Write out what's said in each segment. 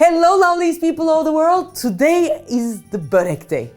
Hello lovelies people of the world! Today is the Borek day.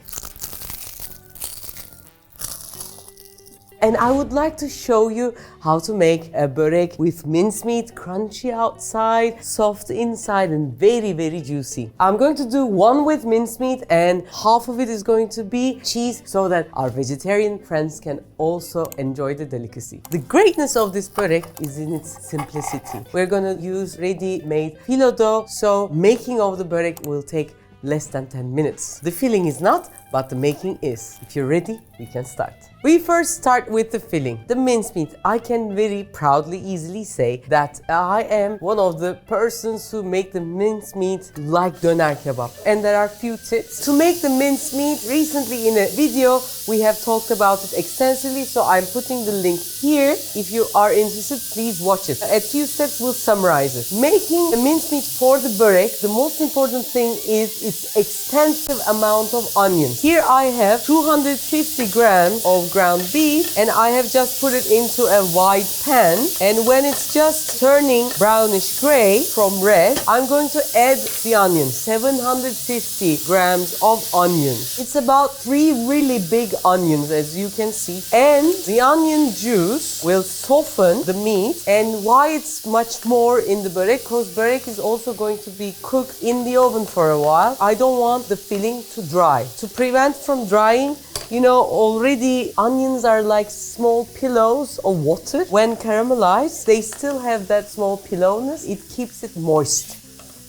And I would like to show you how to make a börek with mincemeat, crunchy outside, soft inside and very juicy. I'm going to do one with mincemeat and half of it is going to be cheese so that our vegetarian friends can also enjoy the delicacy. The greatness of this börek is in its simplicity. We're going to use ready-made phyllo dough, so making of the börek will take less than 10 minutes. The filling is not, but the making is. If you're ready, we can start. We first start with the filling, the mincemeat. I can very proudly, easily say that I am one of the persons who make the mincemeat like döner kebab. And there are few tips. To make the mincemeat, recently in a video, we have talked about it extensively, so I'm putting the link here. If you are interested, please watch it. A few steps will summarize it. Making a mincemeat for the börek, the most important thing is its extensive amount of onions. Here I have 250 grams of ground beef and I have just put it into a wide pan, and when it's just turning brownish gray from red, I'm going to add the onions, 750 grams of onions. It's about 3 really big onions, as you can see, and the onion juice will soften the meat. And why it's much more in the börek, because börek is also going to be cooked in the oven for a while. I don't want the filling to dry. To prevent from drying, you know, already onions are like small pillows of water. When caramelized, they still have that small pillowness. It keeps it moist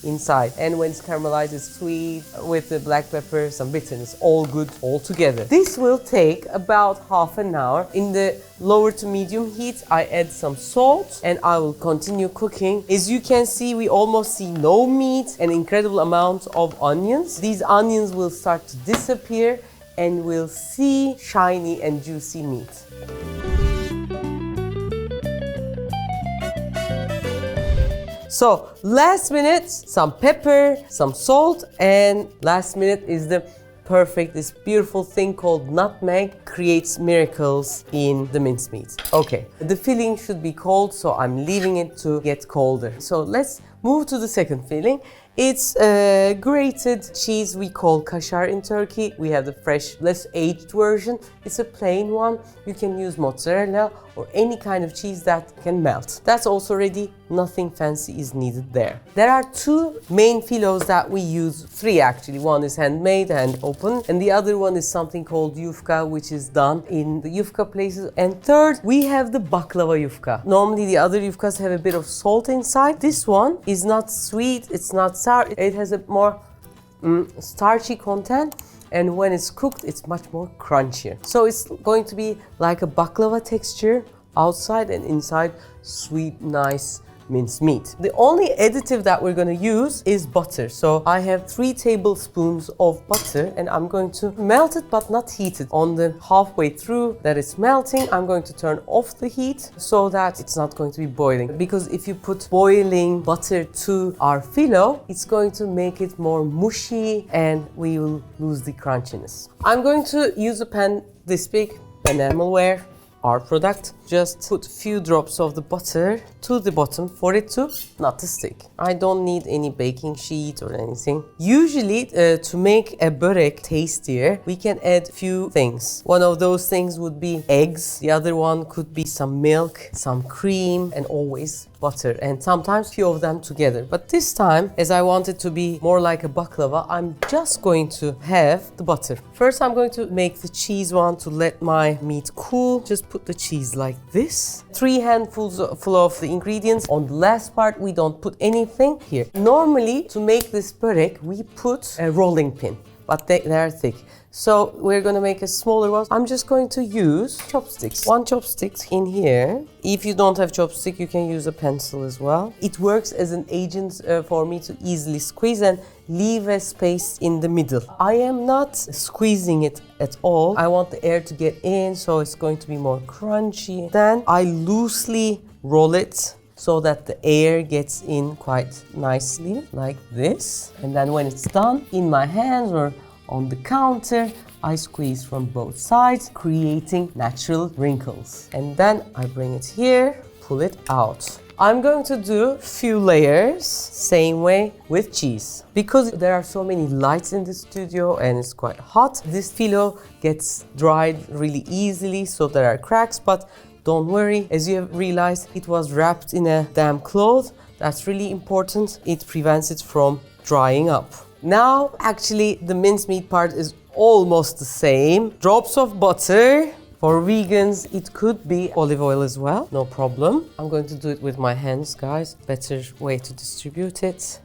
inside. And when it's caramelized, it's sweet with the black pepper, some bitterness, all good all together. This will take about half an hour. In the lower to medium heat, I add some salt and I will continue cooking. As you can see, we almost see no meat, an incredible amount of onions. These onions will start to disappear and we'll see shiny and juicy meat. So last minute, some pepper, some salt, and last minute is the perfect, this beautiful thing called nutmeg creates miracles in the mincemeat. Okay, the filling should be cold, so I'm leaving it to get colder. So let's move to the second filling. It's a grated cheese we call kaşar in Turkey. We have the fresh, less aged version. It's a plain one. You can use mozzarella or any kind of cheese that can melt. That's also ready. Nothing fancy is needed there. There are 2 main phyllos that we use, 3 actually. One is handmade and open, and the other one is something called yufka, which is done in the yufka places. And third, we have the baklava yufka. Normally the other yufkas have a bit of salt inside. This one is not sweet, it's not sour, it has a more starchy content. And when it's cooked, it's much more crunchier. So it's going to be like a baklava texture, outside and inside sweet, nice minced meat. The only additive that we're going to use is butter. So I have 3 tablespoons of butter and I'm going to melt it but not heat it. On the halfway through that it's melting, I'm going to turn off the heat so that it's not going to be boiling. Because if you put boiling butter to our phyllo, it's going to make it more mushy and we will lose the crunchiness. I'm going to use a pan this big, enamelware, our product. Just put a few drops of the butter to the bottom for it to not to stick. I don't need any baking sheet or anything. Usually to make a börek tastier, we can add few things. One of those things would be eggs. The other one could be some milk, some cream, and always butter, and sometimes few of them together. But this time, as I want it to be more like a baklava, I'm just going to have the butter. First, I'm going to make the cheese one to let my meat cool. Just put the cheese like this. 3 handfuls full of the ingredients. On the last part, we don't put anything here. Normally, to make this börek, we put a rolling pin, but they are thick. So we're going to make a smaller one. I'm just going to use chopsticks. 1 chopstick in here. If you don't have chopstick, you can use a pencil as well. It works as an agent for me to easily squeeze and leave a space in the middle. I am not squeezing it at all. I want the air to get in, so it's going to be more crunchy. Then I loosely roll it so that the air gets in quite nicely, like this. And then when it's done, in my hands or on the counter, I squeeze from both sides, creating natural wrinkles. And then I bring it here, pull it out. I'm going to do few layers, same way with cheese. Because there are so many lights in the studio and it's quite hot, this phyllo gets dried really easily, so there are cracks, but don't worry, as you have realized, it was wrapped in a damp cloth. That's really important. It prevents it from drying up. Now, actually, the mincemeat part is almost the same. Drops of butter. For vegans, it could be olive oil as well, no problem. I'm going to do it with my hands, guys. Better way to distribute it.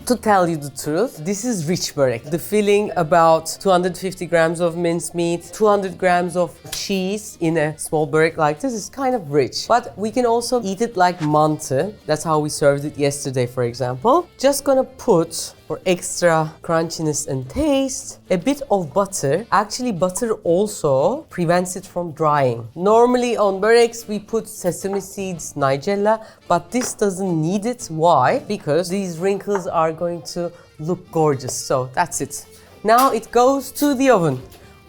To tell you the truth, this is rich börek. The filling about 250 grams of mincemeat, 200 grams of cheese in a small börek like this is kind of rich. But we can also eat it like mantı. That's how we served it yesterday, for example. Just gonna put, for extra crunchiness and taste, a bit of butter. Actually, butter also prevents it from drying. Normally on böreks we put sesame seeds, nigella, but this doesn't need it. Why? Because these wrinkles are going to look gorgeous. So that's it. Now it goes to the oven.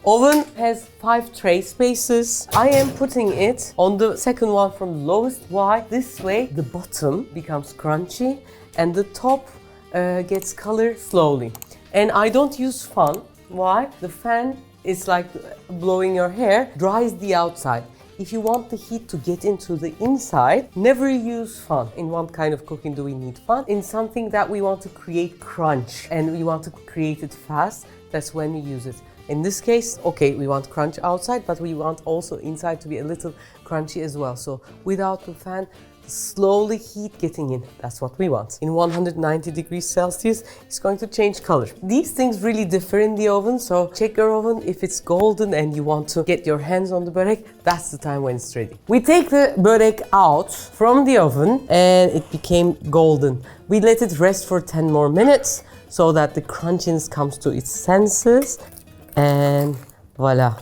Oven has 5 tray spaces. I am putting it on the second one from lowest. Why? This way the bottom becomes crunchy and the top gets color slowly. And I don't use fan. Why? The fan is like blowing your hair, dries the outside. If you want the heat to get into the inside, never use fan. In what kind of cooking do we need fan? In something that we want to create crunch and we want to create it fast, that's when we use it. In this case, okay, we want crunch outside, but we want also inside to be a little crunchy as well. So without the fan, slowly heat getting in. That's what we want. In 190 degrees Celsius, it's going to change color. These things really differ in the oven, so check your oven. If it's golden and you want to get your hands on the börek, that's the time when it's ready. We take the börek out from the oven and it became golden. We let it rest for 10 more minutes so that the crunchiness comes to its senses. And voila.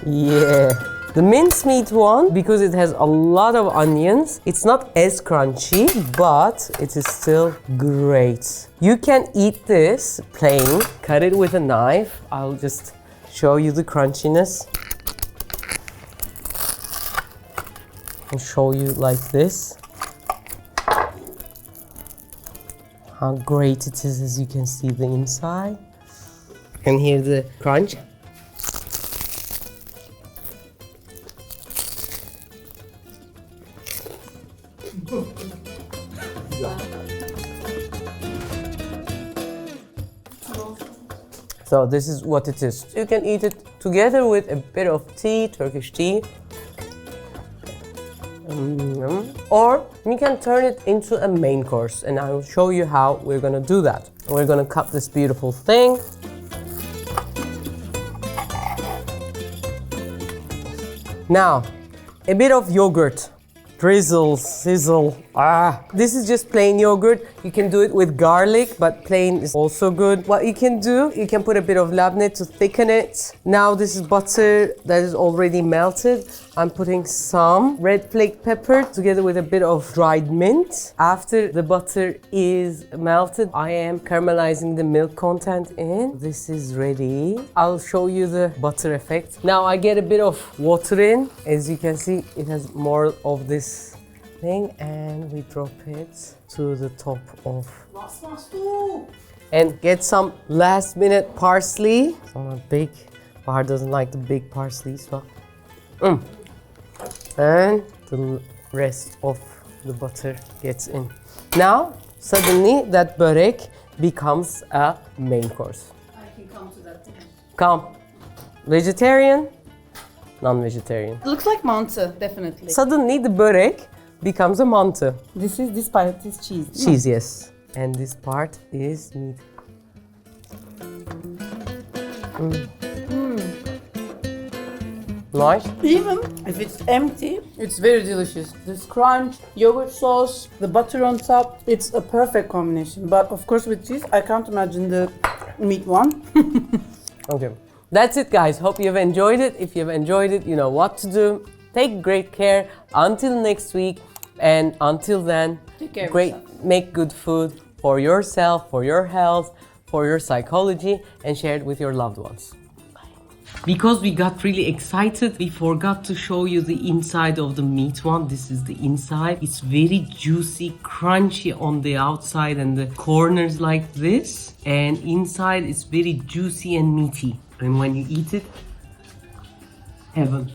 Yeah. The mincemeat one, because it has a lot of onions, it's not as crunchy, but it is still great. You can eat this plain, cut it with a knife. I'll just show you the crunchiness. I'll show you like this. How great it is, as you can see the inside. You can hear the crunch. So this is what it is. You can eat it together with a bit of tea, Turkish tea. Or you can turn it into a main course, and I will show you how we're gonna do that. We're gonna cut this beautiful thing. Now, a bit of yogurt. Drizzle, sizzle, This is just plain yogurt. You can do it with garlic, but plain is also good. What you can do, you can put a bit of labneh to thicken it. Now this is butter that is already melted. I'm putting some red flake pepper together with a bit of dried mint. After the butter is melted, I am caramelizing the milk content in. This is ready. I'll show you the butter effect. Now I get a bit of water in. As you can see, it has more of this thing, and we drop it to the top of. And get some last minute parsley. I'm not big. Bahar doesn't like the big parsley, so. And the rest of the butter gets in. Now, suddenly that börek becomes a main course. I can come to that. Come. Vegetarian, non-vegetarian. It looks like mantı, definitely. Suddenly the börek becomes a mantı. This part is cheese. Cheese, yes. And this part is meat. Nice. Even if it's empty, it's very delicious. This crunch, yogurt sauce, the butter on top, it's a perfect combination. But of course with cheese, I can't imagine the meat one. Okay. That's it, guys. Hope you've enjoyed it. If you've enjoyed it, you know what to do. Take great care until next week. And until then, take care of yourself. Make good food for yourself, for your health, for your psychology, and share it with your loved ones. Bye. Because we got really excited, we forgot to show you the inside of the meat one. This is the inside. It's very juicy, crunchy on the outside and the corners like this. And inside it's very juicy and meaty. And when you eat it, heaven.